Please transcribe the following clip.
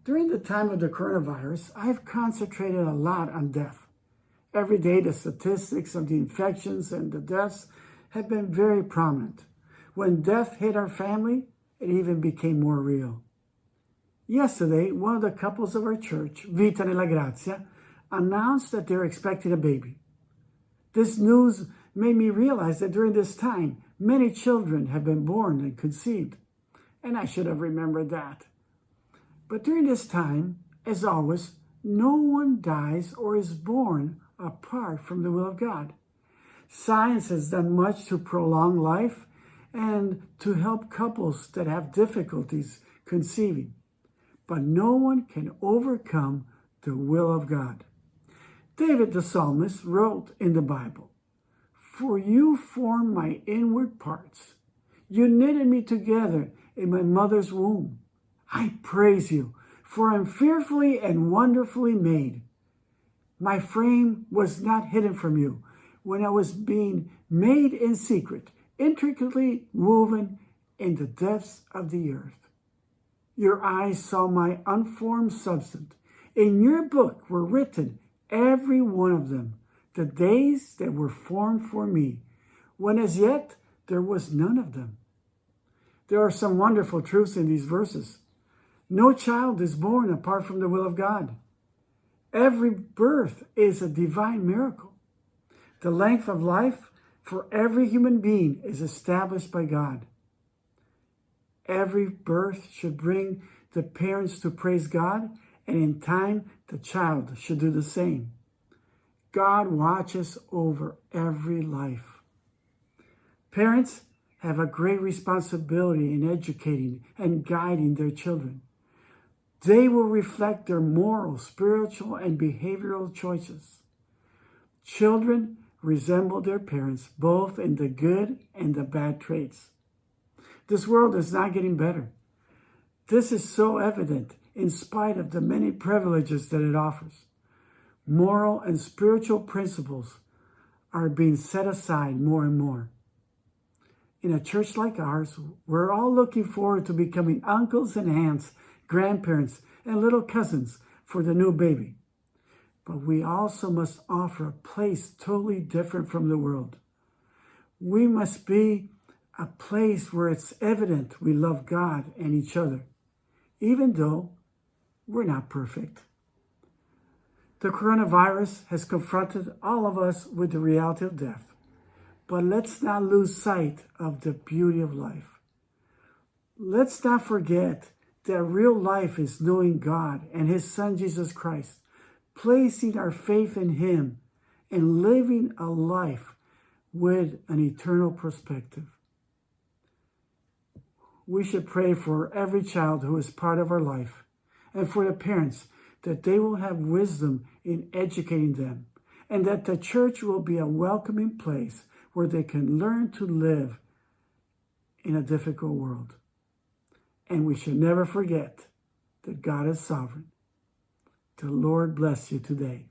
During the time of the coronavirus, I've concentrated a lot on death. Every day, the statistics of the infections and the deaths have been very prominent. When death hit our family, it even became more real. Yesterday, one of the couples of our church, Vita, Nella, Grazia, announced that they're expecting a baby. This news made me realize that during this time, many children have been born and conceived, and I should have remembered that. But during this time, as always, no one dies or is born apart from the will of God. Science has done much to prolong life and to help couples that have difficulties conceiving. But no one can overcome the will of God. David the psalmist wrote in the Bible, "For you formed my inward parts. You knitted me together in my mother's womb. I praise you, for I am fearfully and wonderfully made. My frame was not hidden from you when I was being made in secret, intricately woven in the depths of the earth. Your eyes saw my unformed substance. In your book were written, every one of them, the days that were formed for me, when as yet there was none of them." There are some wonderful truths in these verses. No child is born apart from the will of God. Every birth is a divine miracle. The length of life for every human being is established by God. Every birth should bring the parents to praise God, and in time, the child should do the same. God watches over every life. Parents have a great responsibility in educating and guiding their children. They will reflect their moral, spiritual, and behavioral choices. Children resemble their parents both in the good and the bad traits. This world is not getting better. This is so evident in spite of the many privileges that it offers. Moral and spiritual principles are being set aside more and more. In a church like ours, we're all looking forward to becoming uncles and aunts, grandparents, and little cousins for the new baby. But we also must offer a place totally different from the world. We must be a place where it's evident we love God and each other, even though we're not perfect. The coronavirus has confronted all of us with the reality of death, but let's not lose sight of the beauty of life. Let's not forget that real life is knowing God and His Son, Jesus Christ, placing our faith in Him, and living a life with an eternal perspective. We should pray for every child who is part of our life, and for the parents that they will have wisdom in educating them, and that the church will be a welcoming place where they can learn to live in a difficult world. And we should never forget that God is sovereign. The Lord bless you today.